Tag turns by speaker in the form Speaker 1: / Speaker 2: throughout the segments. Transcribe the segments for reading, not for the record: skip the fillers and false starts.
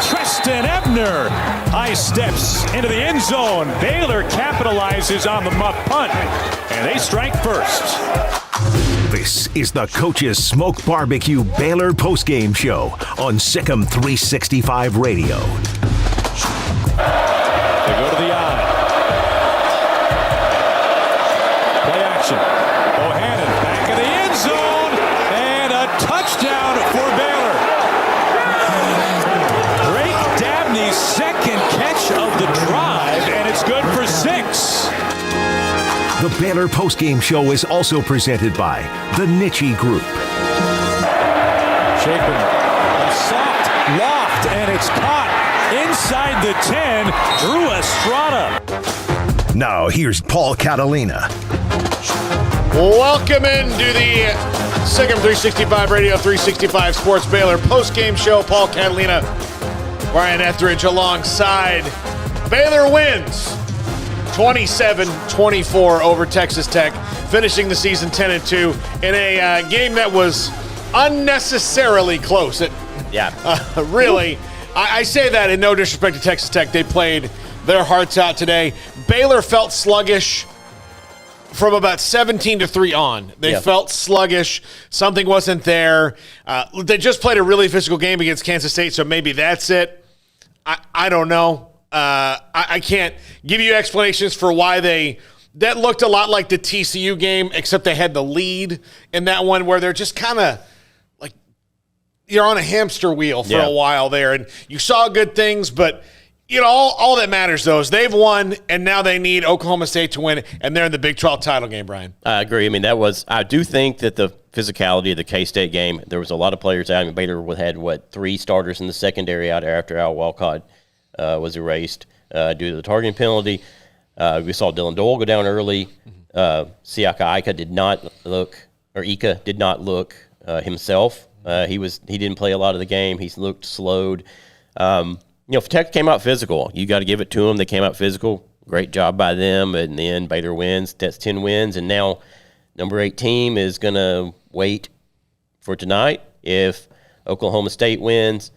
Speaker 1: Tristan Ebner, high steps into the end zone. Baylor capitalizes on the muff punt, and they strike first.
Speaker 2: This is the Coach's Smoke Barbecue Baylor postgame show on Sikkim 365 Radio.
Speaker 1: They go to the eye. Play action. Bohannon back in the end zone, and a touchdown for Baylor. Second catch of the drive, and it's good for 6.
Speaker 2: The Baylor postgame show is also presented by the Nitchie Group.
Speaker 1: Shapen, a soft loft, and it's caught inside the 10. Drew Estrada.
Speaker 2: Now here's Paul Catalina.
Speaker 3: Welcome into the Sikkim 365 Radio 365 Sports Baylor postgame show. Paul Catalina, Brian Etheridge alongside. Baylor wins 27-24 over Texas Tech, finishing the season 10-2 in a game that was unnecessarily close. Really, I say that in no disrespect to Texas Tech. They played their hearts out today. Baylor felt sluggish from about 17-3 on. They felt sluggish. Something wasn't there. They just played a really physical game against Kansas State, so maybe that's it. I don't know. I can't give you explanations for why that looked a lot like the TCU game, except they had the lead in that one where they're just kind of like you're on a hamster wheel for a while there. And you saw good things, but you know, all that matters, though, is they've won, and now they need Oklahoma State to win, and they're in the Big 12 title game, Brian.
Speaker 4: I agree. I mean, I do think that the physicality of the K-State game, there was a lot of players out. I mean, Baylor had, 3 starters in the secondary out there after Al Walcott was erased due to the targeting penalty. We saw Dylan Doyle go down early. Siaka Ika did not look himself. He didn't play a lot of the game. He looked slowed. If Tech came out physical, you got to give it to them. They came out physical. Great job by them. And then Baylor wins. That's 10 wins. And now number 8 team is going to wait for tonight. If Oklahoma State wins,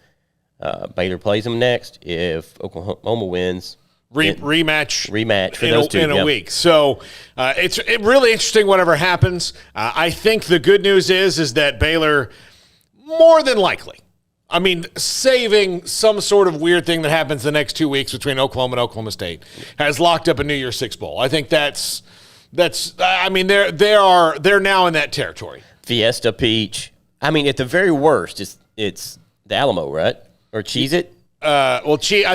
Speaker 4: Baylor plays them next. If Oklahoma wins,
Speaker 3: rematch
Speaker 4: for those two
Speaker 3: in a week. So it's really interesting whatever happens. I think the good news is that Baylor, more than likely, I mean, saving some sort of weird thing that happens the next 2 weeks between Oklahoma and Oklahoma State, has locked up a New Year's Six bowl. I think that's. I mean, they're now in that territory.
Speaker 4: Fiesta Peach. I mean, at the very worst, it's the Alamo, right? Or Cheez-It.
Speaker 3: I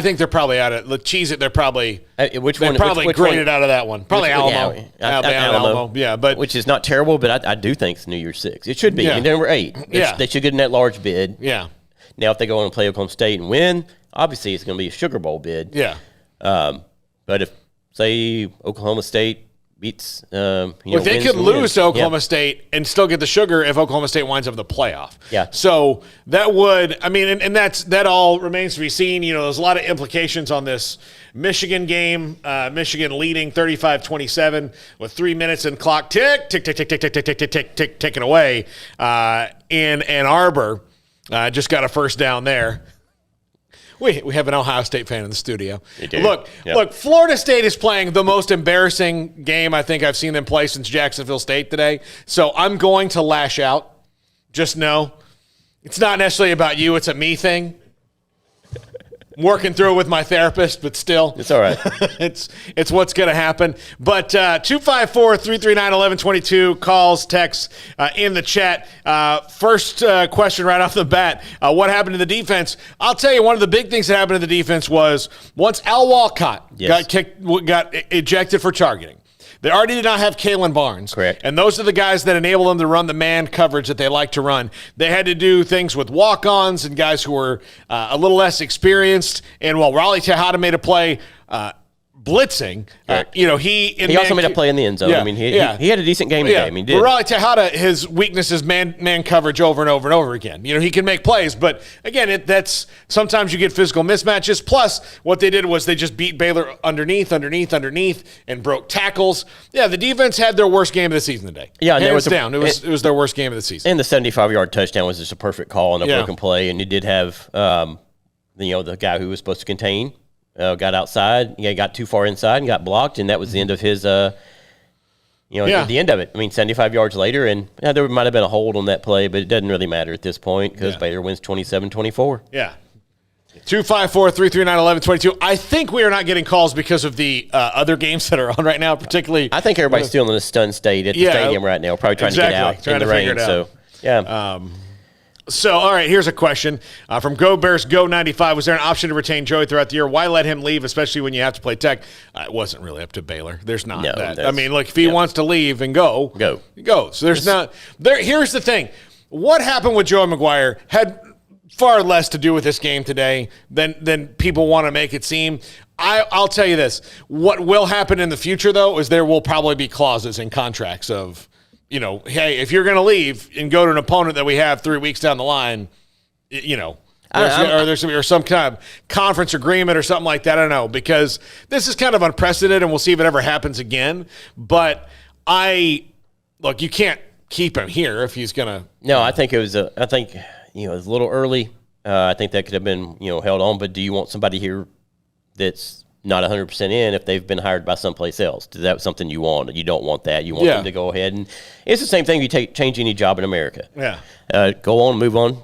Speaker 3: think they're probably out of the Cheez-It. They're probably
Speaker 4: which
Speaker 3: graded out of that one. Probably Alamo.
Speaker 4: Alamo.
Speaker 3: Yeah, but
Speaker 4: which is not terrible, but I do think it's New Year's Six. It should be.
Speaker 3: Yeah.
Speaker 4: I mean, number 8. They should get in that large bid.
Speaker 3: Yeah.
Speaker 4: Now, if they go on and play Oklahoma State and win, obviously it's going to be a Sugar Bowl bid.
Speaker 3: Yeah.
Speaker 4: But if, say, Oklahoma State beats,
Speaker 3: they could lose to Oklahoma State and still get the sugar if Oklahoma State winds up in the playoff.
Speaker 4: Yeah.
Speaker 3: So that would, I mean, and that all remains to be seen. You know, there's a lot of implications on this Michigan game. Michigan leading 35-27 with 3 minutes and clock ticking away in Ann Arbor. Just got a first down there. We have an Ohio State fan in the studio. Look, Florida State is playing the most embarrassing game I think I've seen them play since Jacksonville State today. So I'm going to lash out. Just know it's not necessarily about you. It's a me thing. I'm working through it with my therapist, but still.
Speaker 4: It's all right.
Speaker 3: It's what's going to happen. But 254-339-1122, calls, texts in the chat. First question right off the bat, what happened to the defense? I'll tell you, one of the big things that happened to the defense was once Al Walcott got ejected for targeting, they already did not have Kalen Barnes.
Speaker 4: Correct.
Speaker 3: And those are the guys that enable them to run the man coverage that they like to run. They had to do things with walk-ons and guys who were a little less experienced. And while Raleigh Tejada made a play, blitzing.
Speaker 4: He also made a play in the end zone.
Speaker 3: Yeah,
Speaker 4: I mean, he had a decent game today. I mean, he did.
Speaker 3: But Raleigh Tejada, his weakness is man coverage over and over and over again. He can make plays, but again, that's sometimes you get physical mismatches. Plus, what they did was they just beat Baylor underneath, and broke tackles. Yeah, the defense had their worst game of the season today.
Speaker 4: Yeah,
Speaker 3: hands down. It was their worst game of the season.
Speaker 4: And the 75-yard touchdown was just a perfect call on a broken play, and he did have the guy who was supposed to contain. Got outside, got too far inside and got blocked, and that was the end of his, the end of it. I mean, 75 yards later, and there might have been a hold on that play, but it doesn't really matter at this point because Baylor wins 27-24.
Speaker 3: Yeah. 254-339-1122. I think we are not getting calls because of the other games that are on right now, particularly.
Speaker 4: I think everybody's still in a stunned state at the stadium right now, probably trying to get out in the rain. So, yeah.
Speaker 3: So, all right, here's a question from Go Bears Go 95. Was there an option to retain Joey throughout the year? Why let him leave, especially when you have to play Tech? It wasn't really up to Baylor. There's not that. I mean, look, if he wants to leave and go. He goes. So there's not there. Here's the thing. What happened with Joey McGuire had far less to do with this game today than people want to make it seem. I'll tell you this. What will happen in the future, though, is there will probably be clauses in contracts of, hey, if you're going to leave and go to an opponent that we have 3 weeks down the line, or some kind of conference agreement or something like that. I don't know, because this is kind of unprecedented, and we'll see if it ever happens again. But you can't keep him here if he's going to.
Speaker 4: No, I think it was it was a little early. I think that could have been, held on. But do you want somebody here that's not 100% in if they've been hired by someplace else? Is that something you want? You don't want that. You want them to go ahead. And it's the same thing. You change any job in America.
Speaker 3: Yeah.
Speaker 4: Go on, move on.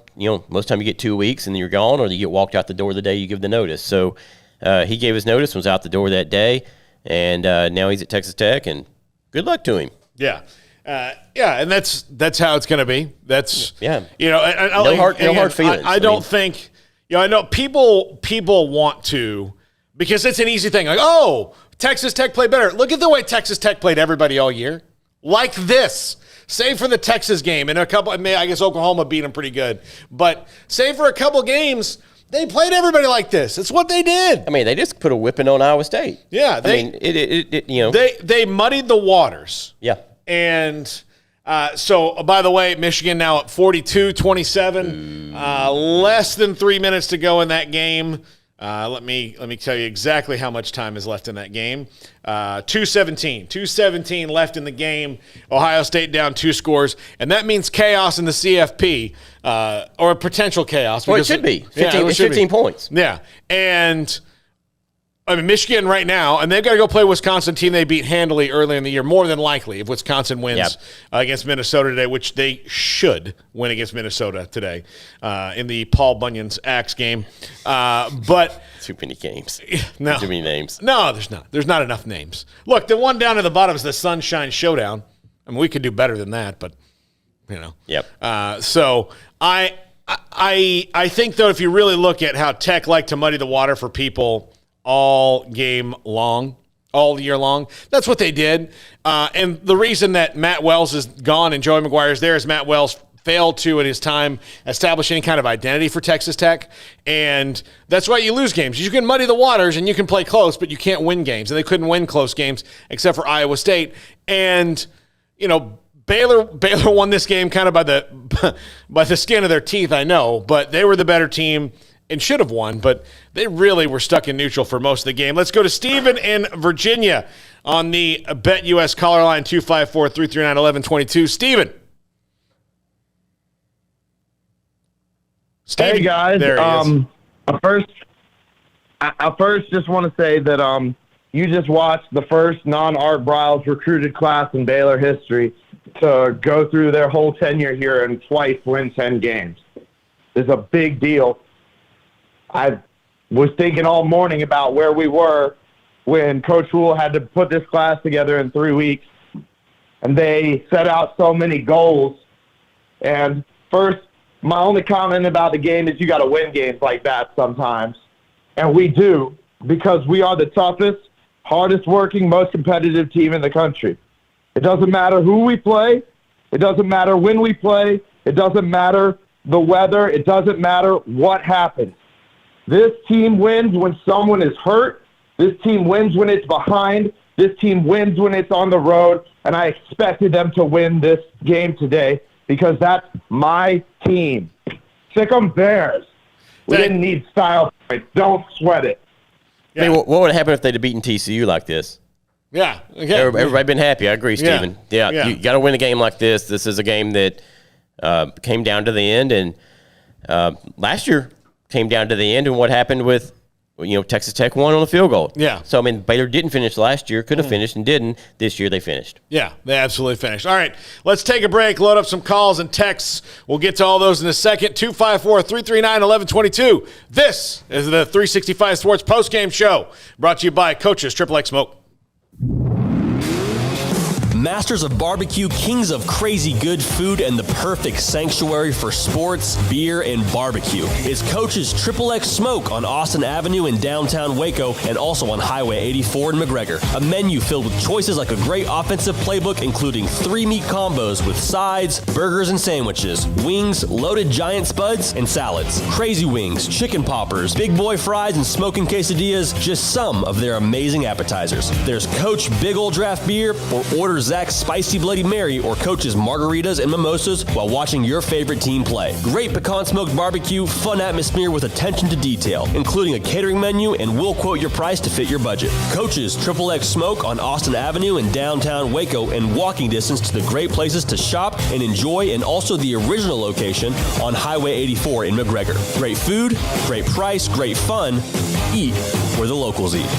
Speaker 4: Most time you get 2 weeks and then you're gone, or you get walked out the door the day you give the notice. So he gave his notice, was out the door that day, and now he's at Texas Tech, and good luck to him.
Speaker 3: Yeah. And that's how it's going to be. That's
Speaker 4: no hard feelings.
Speaker 3: I don't think I know people want to, because it's an easy thing. Like, Texas Tech played better. Look at the way Texas Tech played everybody all year, like this. Save for the Texas game and a couple. I guess Oklahoma beat them pretty good, but save for a couple games, they played everybody like this. It's what they did.
Speaker 4: I mean, they just put a whipping on Iowa State.
Speaker 3: Yeah, they muddied the waters.
Speaker 4: Yeah.
Speaker 3: And so, by the way, Michigan now at 42-27. Less than 3 minutes to go in that game. Let me tell you exactly how much time is left in that game. 2:17 left in the game. Ohio State down 2 scores, and that means chaos in the CFP, or potential chaos.
Speaker 4: Well, it should be. 15 points.
Speaker 3: Yeah, and Michigan right now, and they've got to go play Wisconsin, team they beat handily early in the year, more than likely, if Wisconsin wins against Minnesota today, which they should win against Minnesota today in the Paul Bunyan's Axe game. But
Speaker 4: too many games.
Speaker 3: No.
Speaker 4: Too many names.
Speaker 3: No, there's not. There's not enough names. Look, the one down at the bottom is the Sunshine Showdown. I mean, we could do better than that, but,
Speaker 4: Yep.
Speaker 3: So I think, though, if you really look at how Tech like to muddy the water for people all game long, all year long, that's what they did. And the reason that Matt Wells is gone and Joey McGuire is there is Matt Wells failed to, in his time, establish any kind of identity for Texas Tech. And that's why you lose games. You can muddy the waters and you can play close, but you can't win games. And they couldn't win close games except for Iowa State. And, Baylor won this game kind of by the skin of their teeth, I know, but they were the better team and should have won, but they really were stuck in neutral for most of the game. Let's go to Stephen in Virginia on the BetUS caller line, 254-339-1122. Stephen.
Speaker 5: Hey, guys.
Speaker 3: There he is.
Speaker 5: I first just want to say that you just watched the first non-Art Briles recruited class in Baylor history to go through their whole tenure here and twice win 10 games. It's a big deal. I was thinking all morning about where we were when Coach Rule had to put this class together in 3 weeks, and they set out so many goals. And first, my only comment about the game is you got to win games like that sometimes. And we do, because we are the toughest, hardest working, most competitive team in the country. It doesn't matter who we play. It doesn't matter when we play. It doesn't matter the weather. It doesn't matter what happens. This team wins when someone is hurt, This team wins when it's behind. This team wins when it's on the road, and I expected them to win this game today because that's my team. Sick 'em Bears. We didn't need style points. Don't sweat it.
Speaker 4: Yeah. I mean, what would happen if they'd have beaten TCU like this?
Speaker 3: Yeah. Okay.
Speaker 4: Everybody been happy. I agree, Steven.
Speaker 3: Yeah.
Speaker 4: You got to win a game like this. This is a game that came down to the end, and last year came down to the end, and what happened with Texas Tech won on a field goal.
Speaker 3: Yeah.
Speaker 4: So, I mean, Baylor didn't finish last year, could have finished and didn't. This year they finished.
Speaker 3: Yeah, they absolutely finished. All right, let's take a break, load up some calls and texts. We'll get to all those in a second. 254-339-1122. This is the 365 Sports Postgame Show, brought to you by Coaches XXX Smoak.
Speaker 6: Masters of barbecue, kings of crazy good food, and the perfect sanctuary for sports, beer, and barbecue is Coach's XXX Smoak on Austin Avenue in downtown Waco and also on Highway 84 in McGregor. A menu filled with choices like a great offensive playbook, including 3 meat combos with sides, burgers, and sandwiches, wings, loaded giant spuds, and salads, crazy wings, chicken poppers, big boy fries, and smoking quesadillas, just some of their amazing appetizers. There's Coach Big Ol' Draft Beer, or order Zach's Spicy Bloody Mary or Coach's margaritas and mimosas while watching your favorite team play. Great pecan smoked barbecue, fun atmosphere with attention to detail, including a catering menu, and we'll quote your price to fit your budget. Coach's XXX Smoak on Austin Avenue in downtown Waco, and walking distance to the great places to shop and enjoy, and also the original location on Highway 84 in McGregor. Great food, great price, great fun. Eat where the locals eat.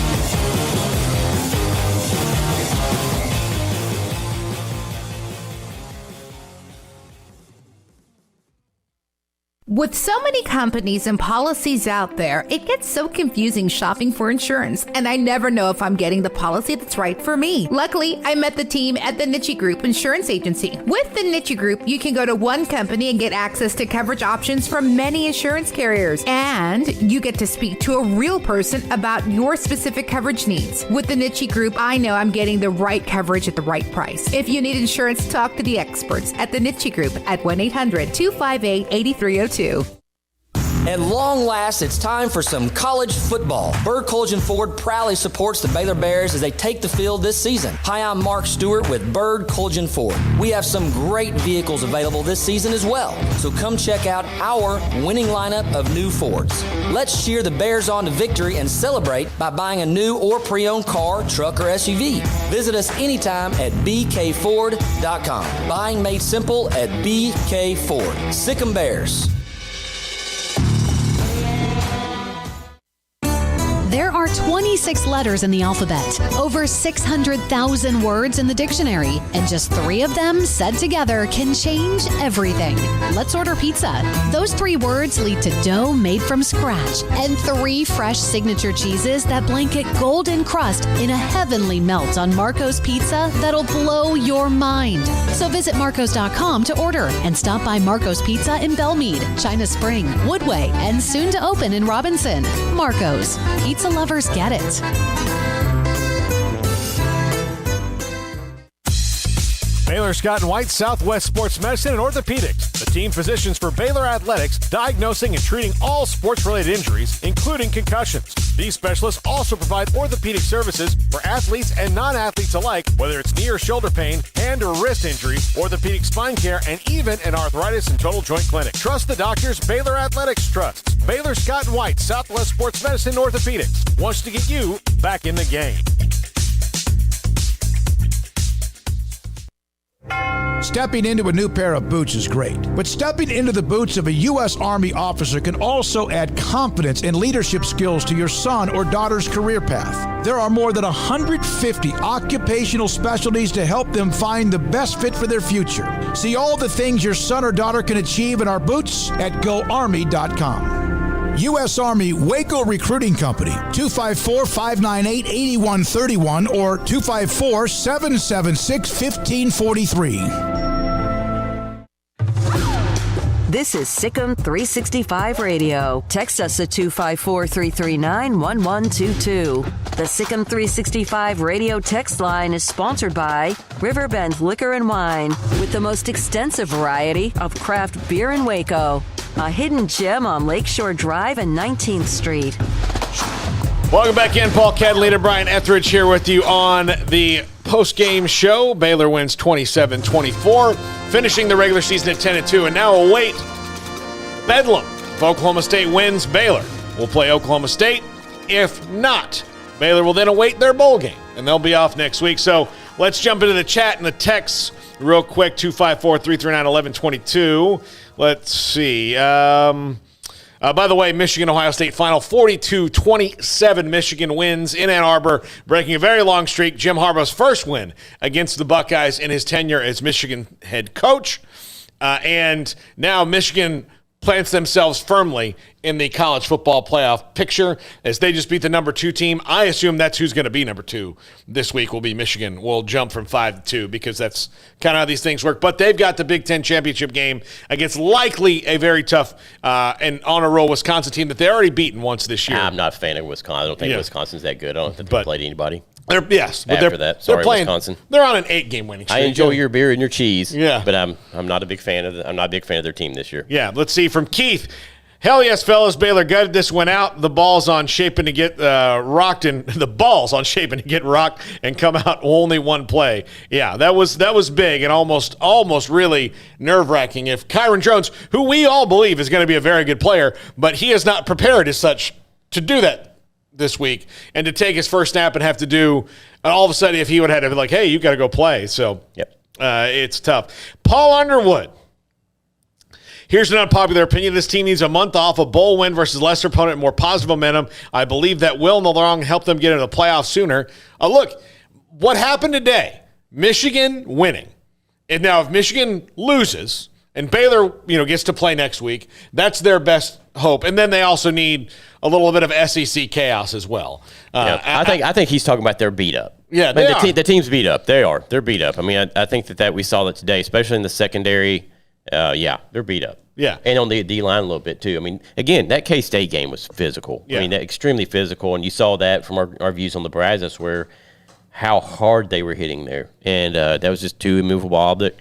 Speaker 7: With so many companies and policies out there, it gets so confusing shopping for insurance, and I never know if I'm getting the policy that's right for me. Luckily, I met the team at the Niche Group Insurance Agency. With the Niche Group, you can go to one company and get access to coverage options from many insurance carriers, and you get to speak to a real person about your specific coverage needs. With the Niche Group, I know I'm getting the right coverage at the right price. If you need insurance, talk to the experts at the Niche Group at 1-800-258-8302.
Speaker 8: At long last, it's time for some college football. Bird Collision Ford proudly supports the Baylor Bears as they take the field this season. Hi, I'm Mark Stewart with Bird Collision Ford. We have some great vehicles available this season as well, so come check out our winning lineup of new Fords. Let's cheer the Bears on to victory and celebrate by buying a new or pre-owned car, truck, or SUV. Visit us anytime at bkford.com. Buying made simple at BK Ford. Sick 'em Bears.
Speaker 9: There are 26 letters in the alphabet, over 600,000 words in the dictionary, and just 3 of them said together can change everything. Let's order pizza. Those 3 words lead to dough made from scratch and 3 fresh signature cheeses that blanket golden crust in a heavenly melt on Marco's Pizza that'll blow your mind. So visit marcos.com to order and stop by Marco's Pizza in Belmead, China Spring, Woodway, and soon to open in Robinson. Marco's. Pizza lovers get it.
Speaker 1: Baylor Scott and White, Southwest Sports Medicine and Orthopedics, the team physicians for Baylor Athletics, diagnosing and treating all sports-related injuries, including concussions. These specialists also provide orthopedic services for athletes and non-athletes alike, whether it's knee or shoulder pain, hand or wrist injury, orthopedic spine care, and even an arthritis and total joint clinic. Trust the doctors Baylor Athletics trusts. Baylor Scott and White, Southwest Sports Medicine and Orthopedics wants to get you back in the game.
Speaker 10: Stepping into a new pair of boots is great, but stepping into the boots of a U.S. Army officer can also add confidence and leadership skills to your son or daughter's career path. There are more than 150 occupational specialties to help them find the best fit for their future. See all the things your son or daughter can achieve in our boots at GoArmy.com. U.S. Army Waco Recruiting Company, 254-598-8131 or 254-776-1543.
Speaker 11: This is Sick 'em 365 Radio. Text us at 254-339-1122. The Sick 'em 365 Radio text line is sponsored by Riverbend Liquor and Wine, with the most extensive variety of craft beer in Waco. A hidden gem on Lakeshore Drive and 19th Street.
Speaker 3: Welcome back in. Paul Catalina, Brian Etheridge here with you on the post-game show. Baylor wins 27-24, finishing the regular season at 10-2, and now await Bedlam. If Oklahoma State wins, Baylor will play Oklahoma State. If not, Baylor will then await their bowl game, and they'll be off next week. So let's jump into the chat and the texts real quick, 254-339-1122. Let's see. By the way, Michigan-Ohio State final 42-27. Michigan wins in Ann Arbor, breaking a very long streak. Jim Harbaugh's first win against the Buckeyes in his tenure as Michigan head coach. And now Michigan plants themselves firmly in the college football playoff picture as they just beat the number 2 team. I assume that's who's going to be number 2 this week will be Michigan. We'll jump from 5-2 because that's kind of how these things work. But they've got the Big Ten championship game against likely a very tough and on a roll Wisconsin team that they already beaten once this year.
Speaker 4: I'm not a fan of Wisconsin. I don't think Wisconsin's that good. I don't think they've played anybody.
Speaker 3: But
Speaker 4: After that, sorry, Wisconsin.
Speaker 3: They're on an 8-game winning streak.
Speaker 4: I enjoy your beer and your cheese.
Speaker 3: Yeah,
Speaker 4: but I'm not a big fan of their team this year.
Speaker 3: Yeah, let's see from Keith. Hell yes, fellas. Baylor gutted this one out. The ball's on shaping to get rocked, and the ball's on shaping to get rocked and come out only one play. Yeah, that was big and almost really nerve-wracking. If Kyron Jones, who we all believe is going to be a very good player, but he is not prepared as such to do that this week and to take his first snap and have to do, and all of a sudden if he would have had to be like, hey, you got to go play. So it's tough. Paul Underwood. Here's an unpopular opinion. This team needs a month off, a bowl win versus lesser opponent, more positive momentum. I believe that will in the long help them get into the playoffs sooner. Look, what happened today, Michigan winning. And now if Michigan loses and Baylor, gets to play next week, that's their best hope. And then they also need a little bit of SEC chaos as well.
Speaker 4: I think he's talking about their beat up.
Speaker 3: Yeah,
Speaker 4: the team's beat up. They're beat up. I mean, I think that we saw that today, especially in the secondary. They're beat up.
Speaker 3: Yeah.
Speaker 4: And on the D-line a little bit, too. I mean, again, that K-State game was physical.
Speaker 3: Yeah.
Speaker 4: I mean, extremely physical, and you saw that from our views on the Brazos where how hard they were hitting there. And that was just two immovable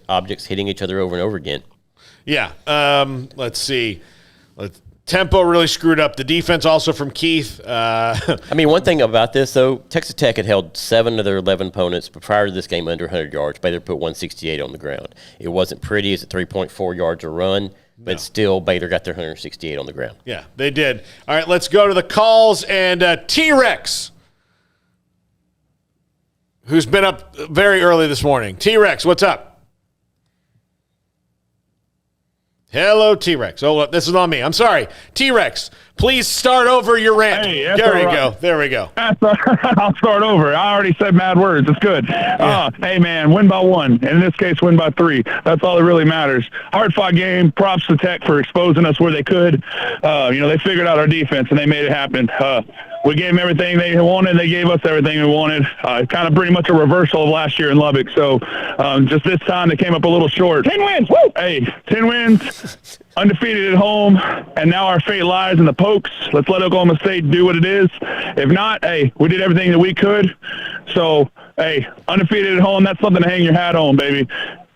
Speaker 4: objects hitting each other over and over again.
Speaker 3: Yeah. Let's see. Tempo really screwed up. The defense also from Keith.
Speaker 4: I mean, one thing about this, though, Texas Tech had held 7 of their 11 opponents prior to this game under 100 yards. Baylor put 168 on the ground. It wasn't pretty. It's at 3.4 yards a run, but still Baylor got their 168 on the ground.
Speaker 3: Yeah, they did. All right, let's go to the calls. And T-Rex, who's been up very early this morning. T-Rex, what's up? Hello, T-Rex. Oh, this is on me. I'm sorry. T-Rex, please start over your rant.
Speaker 12: Hey,
Speaker 3: there we go. There we go.
Speaker 12: I'll start over. I already said bad words. It's good.
Speaker 3: Yeah.
Speaker 12: Hey, man, win by 1. And in this case, win by 3. That's all that really matters. Hard-fought game. Props to Tech for exposing us where they could. They figured out our defense, and they made it happen. We gave them everything they wanted. They gave us everything we wanted. Kind of pretty much a reversal of last year in Lubbock. So just this time they came up a little short. 10 wins. Woo! Hey, 10 wins, undefeated at home, and now our fate lies in the Pokes. Let's let Oklahoma State do what it is. If not, hey, we did everything that we could. So, hey, undefeated at home, that's something to hang your hat on, baby.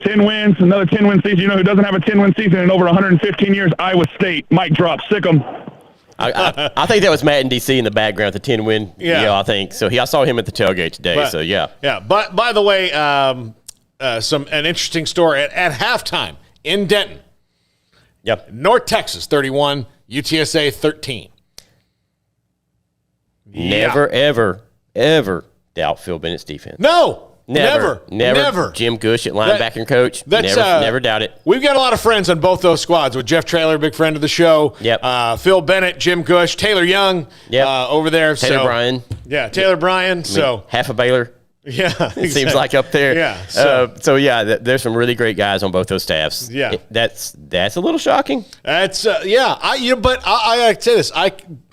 Speaker 12: 10 wins, another 10-win season. You know who doesn't have a 10-win season in over 115 years? Iowa State. Mic drop. Sick 'em.
Speaker 4: I think that was Matt in D.C. in the background, the 10-win.
Speaker 3: Yeah.
Speaker 4: I think. So I saw him at the tailgate today, so yeah.
Speaker 3: Yeah, but by the way, an interesting story at halftime in Denton.
Speaker 4: Yep.
Speaker 3: North Texas 31, UTSA 13.
Speaker 4: Never, ever doubt Phil Bennett's defense.
Speaker 3: No. Never.
Speaker 4: Jim Gush at linebacker coach. Never doubt it.
Speaker 3: We've got a lot of friends on both those squads with Jeff Traylor, big friend of the show.
Speaker 4: Yep.
Speaker 3: Phil Bennett, Jim Gush, Taylor Young over there.
Speaker 4: Taylor Bryan.
Speaker 3: Yeah, Taylor Bryan.
Speaker 4: Half a Baylor.
Speaker 3: Yeah. Exactly.
Speaker 4: It seems like up there.
Speaker 3: Yeah.
Speaker 4: There's some really great guys on both those staffs.
Speaker 3: Yeah.
Speaker 4: That's a little shocking.
Speaker 3: That's, but I say this.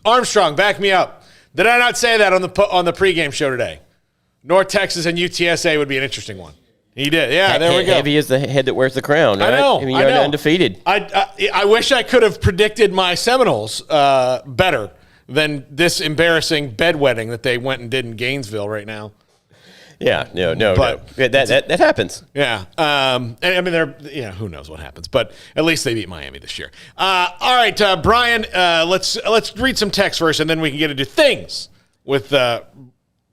Speaker 3: Armstrong, back me up. Did I not say that on the pregame show today? North Texas and UTSA would be an interesting one. He did. Yeah, there we go.
Speaker 4: Heavy is the head that wears the crown, right?
Speaker 3: I know.
Speaker 4: I mean, you're undefeated.
Speaker 3: I wish I could have predicted my Seminoles better than this embarrassing bedwetting that they went and did in Gainesville right now.
Speaker 4: Yeah, no. That happens.
Speaker 3: Yeah. And I mean, who knows what happens, but at least they beat Miami this year. All right, Brian, let's read some text first, and then we can get into things with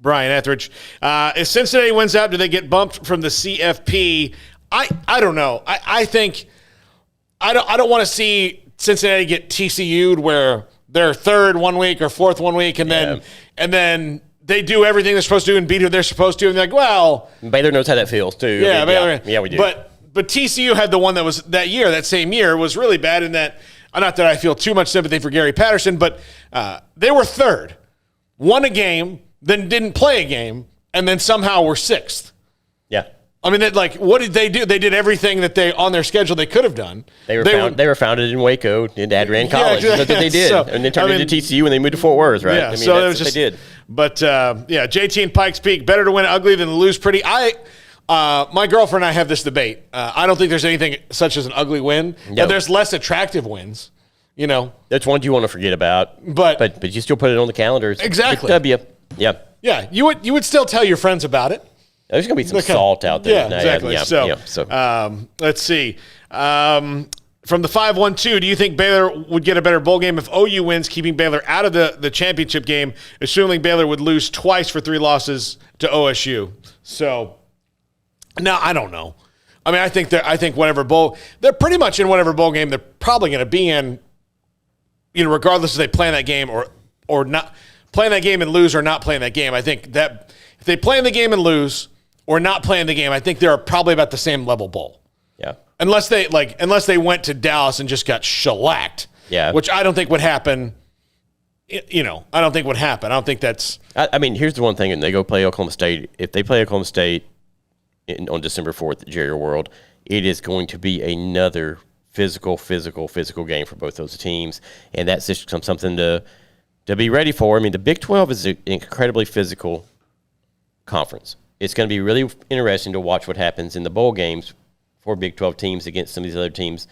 Speaker 3: Brian Etheridge. If Cincinnati wins out, do they get bumped from the CFP? I don't know. I think I don't want to see Cincinnati get TCU'd where they're third one week or fourth one week, and then they do everything they're supposed to do and beat who they're supposed to, and they're like, well,
Speaker 4: Baylor knows how that feels too.
Speaker 3: Yeah, Baylor.
Speaker 4: Yeah, we do.
Speaker 3: But TCU had the one that was that same year was really bad in that. Not that I feel too much sympathy for Gary Patterson, but they were third, won a game, then didn't play a game, and then somehow were sixth.
Speaker 4: Yeah.
Speaker 3: I mean, what did they do? They did everything that they on their schedule they could have done.
Speaker 4: They were founded in Waco in Adrian College. That's what they did. So, and they turned into TCU when they moved to Fort Worth, right?
Speaker 3: Yeah,
Speaker 4: I mean,
Speaker 3: so
Speaker 4: that's what they did.
Speaker 3: But, JT and Pikes Peak, better to win ugly than to lose pretty. My girlfriend and I have this debate. I don't think there's anything such as an ugly win. No. But there's less attractive wins. You know,
Speaker 4: that's one you want to forget about. But you still put it on the calendar.
Speaker 3: Exactly.
Speaker 4: W. Yeah.
Speaker 3: Yeah. You would still tell your friends about it.
Speaker 4: There's going to be some salt out there.
Speaker 3: Yeah, exactly. So let's see. From the 512, do you think Baylor would get a better bowl game if OU wins, keeping Baylor out of the championship game, assuming Baylor would lose twice for 3 losses to OSU? So, no, I don't know. I mean, I think whatever bowl, they're pretty much in whatever bowl game they're probably going to be in, regardless if they play in that game or not, playing that game and lose or not playing that game. I think that if they play in the game and lose or not play in the game, I think they're probably about the same level bowl.
Speaker 4: Yeah.
Speaker 3: Unless they went to Dallas and just got shellacked.
Speaker 4: Yeah.
Speaker 3: Which I don't think would happen. I don't think would happen. I don't think that's.
Speaker 4: I mean, here's the one thing, and they go play Oklahoma State. If they play Oklahoma State on December 4th at Jerry World, it is going to be another physical game for both those teams, and that's just something to be ready for. I mean, the Big 12 is an incredibly physical conference. It's going to be really interesting to watch what happens in the bowl games for Big 12 teams against some of these other teams,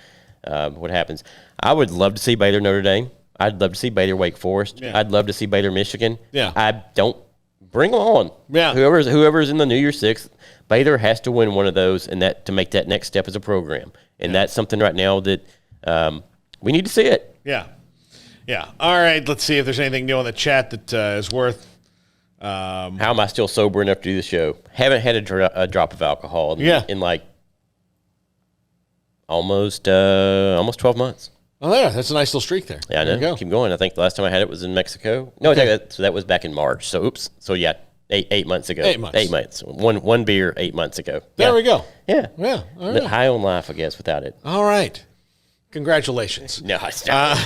Speaker 4: what happens. I would love to see Baylor Notre Dame. I'd love to see Baylor Wake Forest. Yeah. I'd love to see Baylor Michigan.
Speaker 3: Yeah.
Speaker 4: I don't bring them on.
Speaker 3: Yeah.
Speaker 4: Whoever's in the New Year's Six, Baylor has to win one of those and that to make that next step as a program. And that's something right now that we need to see it.
Speaker 3: Yeah. Yeah. All right. Let's see if there's anything new on the chat that is worth.
Speaker 4: How am I still sober enough to do the show? Haven't had a drop of alcohol in like almost 12 months.
Speaker 3: Oh, yeah, that's a nice little streak there.
Speaker 4: Yeah, I know.
Speaker 3: Go.
Speaker 4: Keep going. I think the last time I had it was in Mexico. No,
Speaker 3: Okay.
Speaker 4: so that was back in March. So, oops. So, yeah, eight months ago.
Speaker 3: 8 months.
Speaker 4: 8 months. One beer 8 months ago.
Speaker 3: There we go.
Speaker 4: Yeah.
Speaker 3: Yeah. All right.
Speaker 4: High on life, I guess, without it.
Speaker 3: All right. Congratulations.
Speaker 4: No, it's not.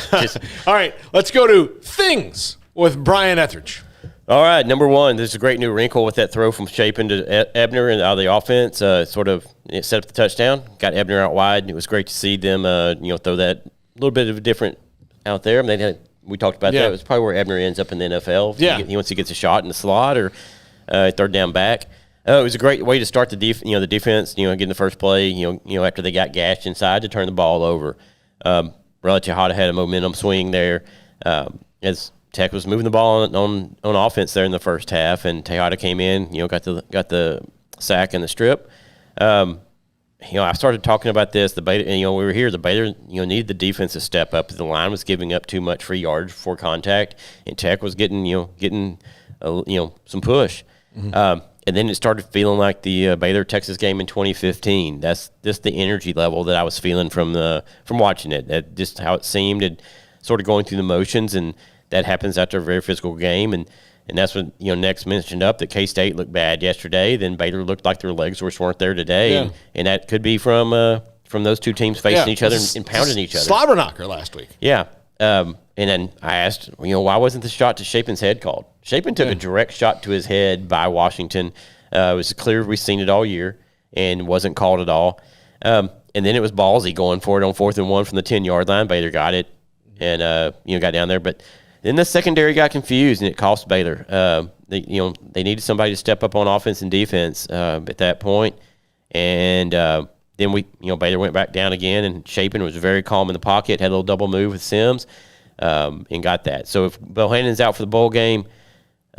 Speaker 3: All right. Let's go to things with Brian Etheridge.
Speaker 4: All right, number one, there's a great new wrinkle with that throw from Chapin to Ebner and out of the offense. It set up the touchdown, got Ebner out wide. It was great to see them, throw that little bit of a different out there. I mean, we talked about that. It was probably where Ebner ends up in the NFL.
Speaker 3: Yeah.
Speaker 4: Once he gets a shot in the slot or third down back. It was a great way to start the defense. Getting the first play. After they got gashed inside to turn the ball over. Riley Tejada had a momentum swing there as Tech was moving the ball on offense there in the first half, and Tejada came in, got the sack and the strip. I started talking about this. We were here. The Baylor, needed the defense to step up. The line was giving up too much free yards before contact, and Tech was getting some push. Mm-hmm. And then it started feeling like the Baylor Texas game in 2015. That's just the energy level that I was feeling from watching it. That just how it seemed, and sort of going through the motions, and that happens after a very physical game, and that's what Next mentioned up that K-State looked bad yesterday. Then Baylor looked like their legs weren't there today, and that could be from those two teams facing each other and pounding each other.
Speaker 3: Slobber knocker last week.
Speaker 4: Yeah, and then I asked, why wasn't the shot to Chapin's head called? Chapin took a direct shot to his head by Washington. It was clear we've seen it all year, and wasn't called at all. And then it was ballsy going for it on 4th and 1 from the 10-yard line. Baylor got it, and got down there, but. Then the secondary got confused, and it cost Baylor. They needed somebody to step up on offense and defense at that point. And then Baylor went back down again, and Chapin was very calm in the pocket, had a little double move with Sims, and got that. So if Bohannon's out for the bowl game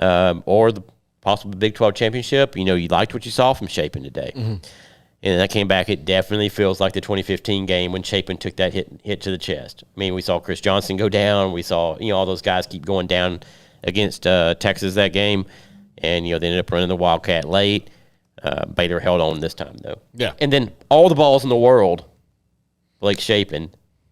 Speaker 4: or the possible Big 12 championship, you liked what you saw from Chapin today. Mm-hmm. And that came back. It definitely feels like the 2015 game when Chapin took that hit to the chest. I mean, we saw Chris Johnson go down. We saw all those guys keep going down against Texas that game, and they ended up running the Wildcat late. Baylor held on this time though.
Speaker 3: Yeah.
Speaker 4: And then all the balls in the world, Blake Shapen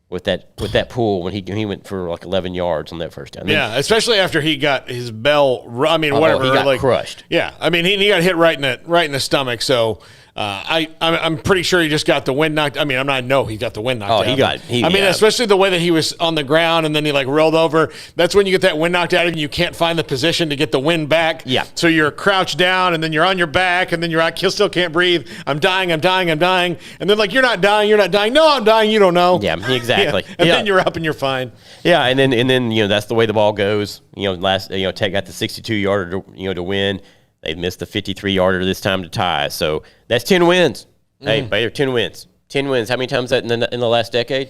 Speaker 4: with that pull when he went for like 11 yards on that first down.
Speaker 3: Yeah, especially after he got his bell. I mean, whatever.
Speaker 4: He got crushed.
Speaker 3: Yeah, I mean, he got hit right in the stomach. So I'm pretty sure he just got the wind knocked. I mean, he got the wind knocked out. I mean, especially the way that he was on the ground and then he like rolled over. That's when you get that wind knocked out of you. You can't find the position to get the wind back.
Speaker 4: Yeah.
Speaker 3: So you're crouched down and then you're on your back and then you're out. You still can't breathe. I'm dying. And then like, you're not dying. No, I'm dying. You don't know.
Speaker 4: Yeah, exactly.
Speaker 3: Yeah. And then you're up and you're fine.
Speaker 4: Yeah, and then that's the way the ball goes. Tech got the 62-yarder to win. They missed the 53-yarder this time to tie. So that's 10 wins. Hey, Baylor, 10 wins. 10 wins. How many times that in the last decade?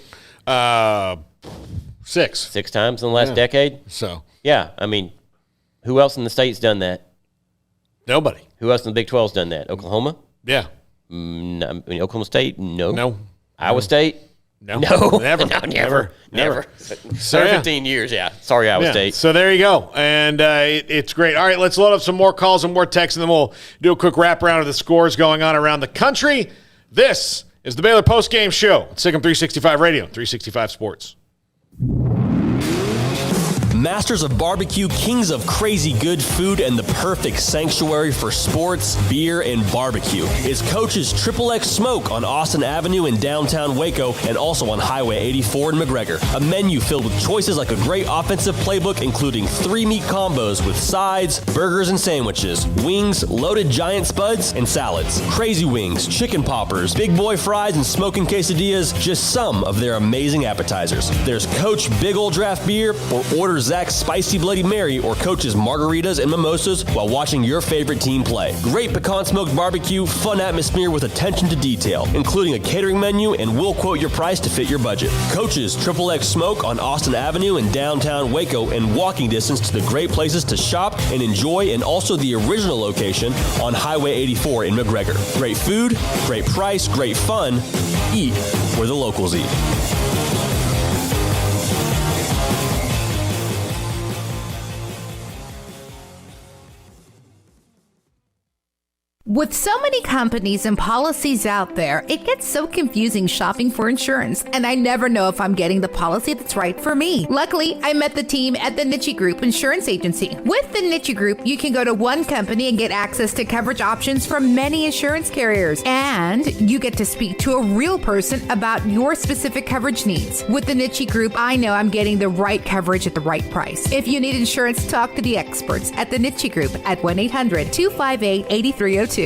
Speaker 3: 6.
Speaker 4: 6 times in the last decade.
Speaker 3: So
Speaker 4: yeah, I mean, who else in the state's done that?
Speaker 3: Nobody.
Speaker 4: Who else in the Big 12's done that? Oklahoma?
Speaker 3: Yeah.
Speaker 4: I mean, Oklahoma State? No. Iowa State?
Speaker 3: No.
Speaker 4: Never.
Speaker 3: Never.
Speaker 4: 15 years, yeah. Sorry, Iowa State.
Speaker 3: So there you go. And it's great. All right, let's load up some more calls and more texts, and then we'll do a quick wrap around of the scores going on around the country. This is the Baylor Postgame Show at Sick'em 365 Radio, 365 Sports.
Speaker 6: Masters of barbecue, kings of crazy good food, and the perfect sanctuary for sports, beer, and barbecue is Coach's XXX Smoak on Austin Avenue in downtown Waco and also on Highway 84 in McGregor. A menu filled with choices like a great offensive playbook, including 3 meat combos with sides, burgers, and sandwiches, wings, loaded giant spuds, and salads. Crazy wings, chicken poppers, big boy fries, and smoking quesadillas, just some of their amazing appetizers. There's Coach Big Ol' Draft Beer, or order Zach's Spicy Bloody Mary or Coach's margaritas and mimosas while watching your favorite team play. Great pecan smoked barbecue, fun atmosphere with attention to detail, including a catering menu, and we'll quote your price to fit your budget. Coach's XXX Smoak on Austin Avenue in downtown Waco, and walking distance to the great places to shop and enjoy, and also the original location on Highway 84 in McGregor. Great food, great price, great fun. Eat where the locals eat.
Speaker 7: With so many companies and policies out there, it gets so confusing shopping for insurance, and I never know if I'm getting the policy that's right for me. Luckily, I met the team at the Niche Group Insurance Agency. With the Niche Group, you can go to one company and get access to coverage options from many insurance carriers, and you get to speak to a real person about your specific coverage needs. With the Niche Group, I know I'm getting the right coverage at the right price. If you need insurance, talk to the experts at the Niche Group at 1-800-258-8302.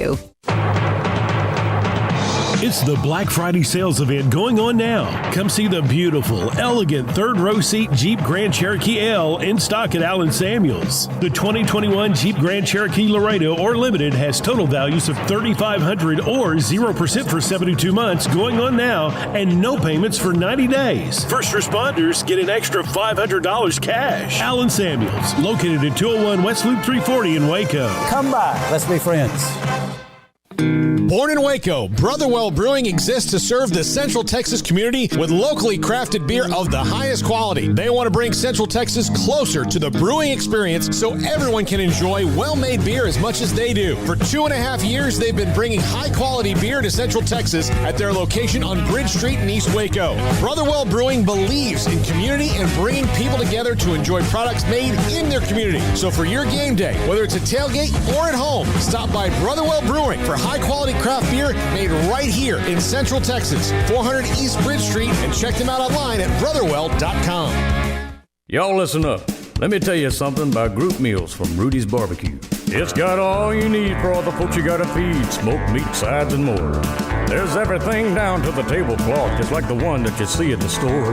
Speaker 13: It's the Black Friday sales event going on now. Come see the beautiful, elegant third-row seat Jeep Grand Cherokee L in stock at Allen Samuels. The 2021 Jeep Grand Cherokee Laredo or Limited has total values of $3,500 or 0% for 72 months going on now, and no payments for 90 days. First responders get an extra $500 cash. Allen Samuels, located at 201 West Loop 340 in Waco.
Speaker 14: Come by. Let's be friends.
Speaker 1: Born in Waco, Brotherwell Brewing exists to serve the Central Texas community with locally crafted beer of the highest quality. They want to bring Central Texas closer to the brewing experience so everyone can enjoy well-made beer as much as they do. For 2.5 years, they've been bringing high-quality beer to Central Texas at their location on Bridge Street in East Waco. Brotherwell Brewing believes in community and bringing people together to enjoy products made in their community. So for your game day, whether it's a tailgate or at home, stop by Brotherwell Brewing for high-quality craft beer made right here in Central Texas, 400 East Bridge Street, and check them out online at brotherwell.com.
Speaker 15: Y'all listen up. Let me tell you something about group meals from Rudy's Barbecue. It's got all you need for all the folks you gotta feed, smoked meat, sides, and more. There's everything down to the tablecloth, just like the one that you see at the store.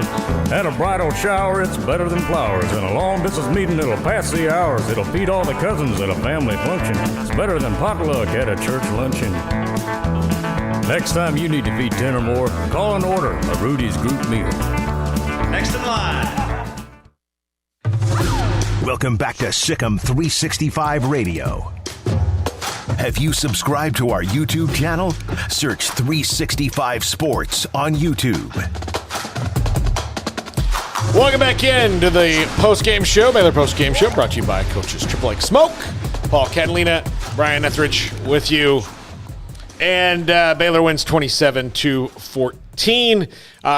Speaker 15: At a bridal shower, it's better than flowers. And a long distance meeting, it'll pass the hours. It'll feed all the cousins at a family function. It's better than potluck at a church luncheon. Next time you need to feed 10 or more, call and order a Rudy's group meal.
Speaker 2: Next in line. Welcome back to Sick'em 365 Radio. Have you subscribed to our YouTube channel? Search 365 Sports on YouTube.
Speaker 3: Welcome back into the post-game show, Baylor post-game show, brought to you by coaches Craig Smoak, Paul Catalina, Brian Etheridge with you. And Baylor wins 27-14.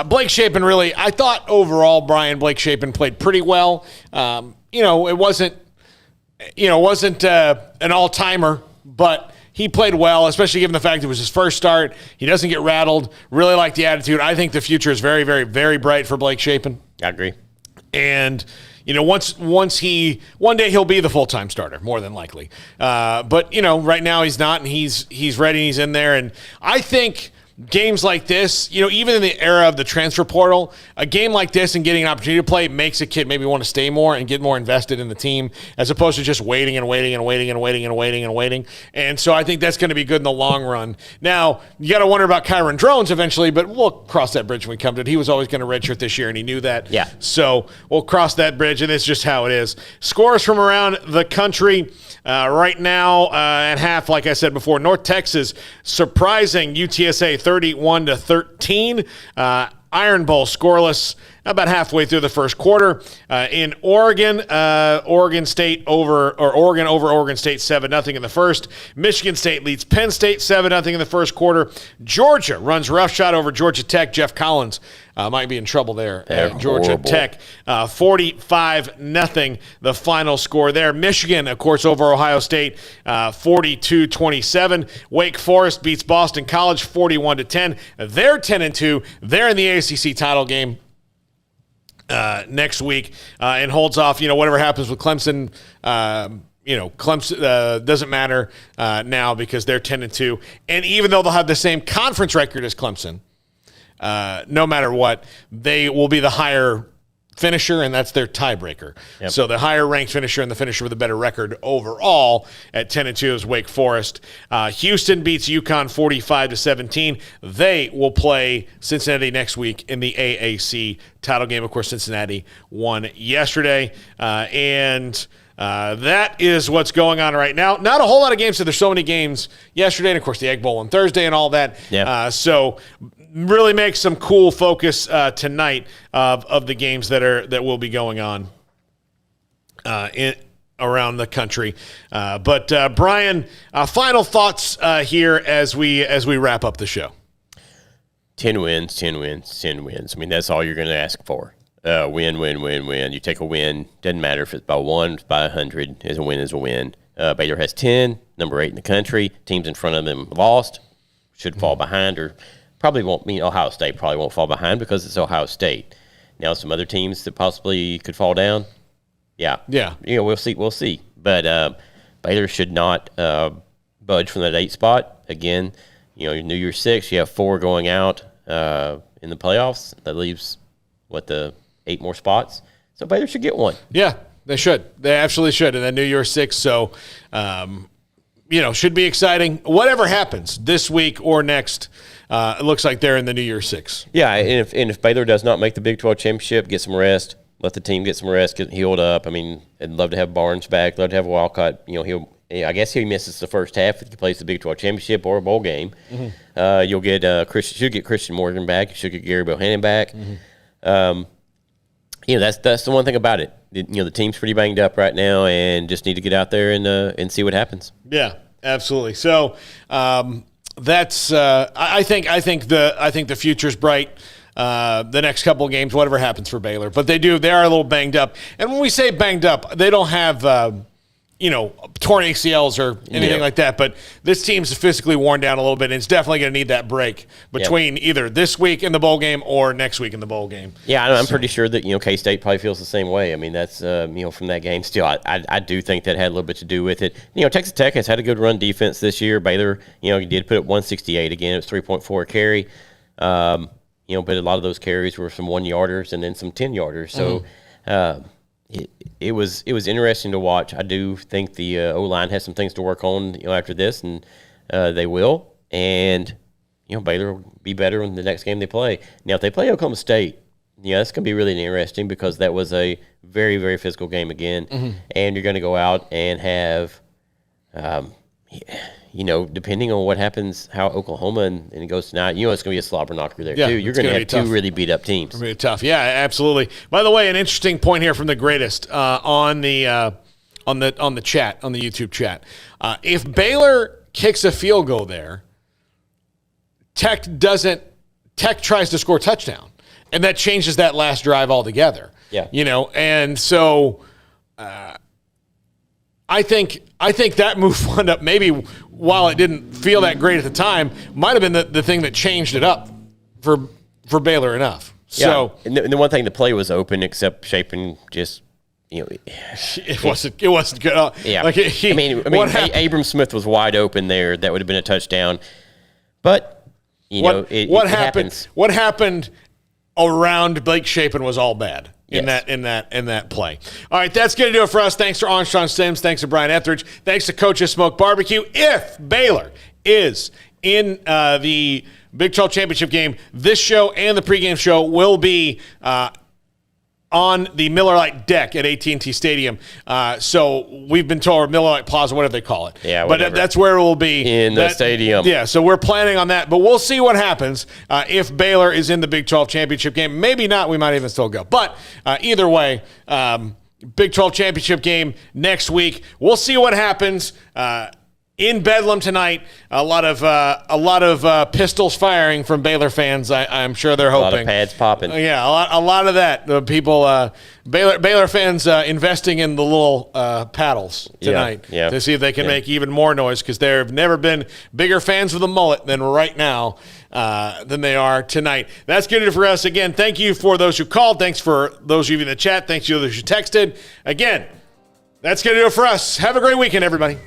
Speaker 3: Blake Shapen really, I thought overall, Brian, Blake Shapen played pretty well. It wasn't an all-timer, but he played well, especially given the fact it was his first start. He doesn't get rattled. Really like the attitude. I think the future is very, very, very bright for Blake Shapen.
Speaker 4: I agree.
Speaker 3: And one day he'll be the full-time starter, more than likely. But right now he's not, and he's ready. He's in there, and I think games like this, even in the era of the transfer portal, a game like this and getting an opportunity to play makes a kid maybe want to stay more and get more invested in the team as opposed to just waiting and waiting and waiting and waiting and waiting and waiting. And so I think that's going to be good in the long run. Now, you got to wonder about Kyron Drones eventually, but we'll cross that bridge when we come to it. He was always going to redshirt this year, and he knew that.
Speaker 4: Yeah.
Speaker 3: So we'll cross that bridge, and it's just how it is. Scores from around the country right now at half, like I said before, North Texas surprising UTSA 31-13. Iron Bowl scoreless about halfway through the first quarter. In Oregon, Oregon over Oregon State 7-0 in the first. Michigan State leads Penn State 7-0 in the first quarter. Georgia runs roughshod over Georgia Tech. Jeff Collins might be in trouble there at Georgia
Speaker 4: horrible.
Speaker 3: Tech. 45-0 the final score there. Michigan, of course, over Ohio State 42-27. Wake Forest beats Boston College 41-10. They're 10-2. They're in the ACC title game next week and holds off, whatever happens with Clemson. Clemson doesn't matter now because they're 10-2. And even though they'll have the same conference record as Clemson, no matter what, they will be the higher finisher, and that's their tiebreaker.
Speaker 4: Yep.
Speaker 3: So the higher ranked finisher and the finisher with a better record overall at 10-2 is Wake Forest. Houston beats UConn 45-17. They will play Cincinnati next week in the AAC title game. Of course, Cincinnati won yesterday, and that is what's going on right now. Not a whole lot of games, so there's so many games yesterday, and of course the Egg Bowl on Thursday and all that.
Speaker 4: Yep.
Speaker 3: So really make some cool focus tonight of the games that will be going on around the country. But Brian, final thoughts here as we wrap up the show.
Speaker 4: 10 wins, 10 wins, 10 wins. I mean, that's all you're going to ask for. Win, win, win, win. You take a win. Doesn't matter if it's by 1, it's by 100. Is a win is a win. Baylor has 10, number 8 in the country. Teams in front of them lost, should fall behind, or probably won't mean Ohio State probably won't fall behind because it's Ohio State. Now some other teams that possibly could fall down. Yeah. We'll see. But Baylor should not budge from that 8 spot. Again, New Year's 6, you have 4 going out in the playoffs. That leaves the 8 more spots. So Baylor should get one.
Speaker 3: Yeah, they should. They absolutely should. And then New Year's 6. So, should be exciting. Whatever happens this week or next, it looks like they're in the New Year's 6.
Speaker 4: Yeah, and if Baylor does not make the Big 12 championship, get some rest. Let the team get some rest, get healed up. I mean, I'd love to have Barnes back. Love to have Walcott. I guess he misses the first half if he plays the Big 12 championship or a bowl game. Mm-hmm. You'll get should get Christian Morgan back. You should get Gary Bohannon back. Mm-hmm. That's the one thing about it. The team's pretty banged up right now, and just need to get out there and see what happens.
Speaker 3: Yeah, absolutely. So that's I think the future's bright. The next couple of games, whatever happens for Baylor, but they are a little banged up. And when we say banged up, they don't have torn ACLs or anything like that. But this team's physically worn down a little bit, and it's definitely going to need that break between either this week in the bowl game or next week in the bowl game.
Speaker 4: Yeah, I'm pretty sure that K-State probably feels the same way. I mean, that's from that game. Still, I do think that had a little bit to do with it. Texas Tech has had a good run defense this year. Baylor, he did put up 168 again. It was 3.4 a carry. But a lot of those carries were some 1-yarders and then some 10-yarders. So. It was interesting to watch. I do think the O-line has some things to work on, after this, and they will. And Baylor will be better in the next game they play. Now, if they play Oklahoma State, that's going to be really interesting because that was a very, very physical game again. Mm-hmm. And you're going to go out and have, depending on what happens, how Oklahoma and it goes tonight, it's going to be a slobber knocker there, too. You're going to have two really beat-up teams.
Speaker 3: It's going to be tough. Yeah, absolutely. By the way, an interesting point here from the greatest on the chat, on the YouTube chat. If Baylor kicks a field goal there, Tech tries to score a touchdown, and that changes that last drive altogether.
Speaker 4: Yeah.
Speaker 3: And so I think that move wound up, maybe while it didn't feel that great at the time, might have been the thing that changed it up for Baylor enough. So,
Speaker 4: and the one thing, the play was open, except Shapen just,
Speaker 3: it wasn't good.
Speaker 4: Yeah. Abram Smith was wide open there. That would have been a touchdown. But
Speaker 3: what happened?
Speaker 4: Happens.
Speaker 3: What happened around Blake Shapen was all bad. In
Speaker 4: Yes.
Speaker 3: that play. All right, that's going to do it for us. Thanks to Armstrong Sims. Thanks to Brian Etheridge. Thanks to Coach's Smoke Barbecue. If Baylor is in the Big 12 Championship game, this show and the pregame show will be on the Miller Lite deck at AT&T Stadium. So we've been told, or Miller Lite Plaza, whatever they call it.
Speaker 4: Yeah,
Speaker 3: but that's where it will be.
Speaker 4: In the stadium.
Speaker 3: Yeah, so we're planning on that. But we'll see what happens if Baylor is in the Big 12 Championship game. Maybe not. We might even still go. But either way, Big 12 Championship game next week. We'll see what happens. In Bedlam tonight, a lot of pistols firing from Baylor fans. I'm sure they're hoping.
Speaker 4: A lot of pads popping.
Speaker 3: Yeah, a lot of that. The people, Baylor fans investing in the little paddles tonight to see if they can make even more noise, because they've never been bigger fans of the mullet than right now than they are tonight. That's good for us. Again, thank you for those who called. Thanks for those of you in the chat. Thanks to those who texted. Again, that's going to do it for us. Have a great weekend, everybody.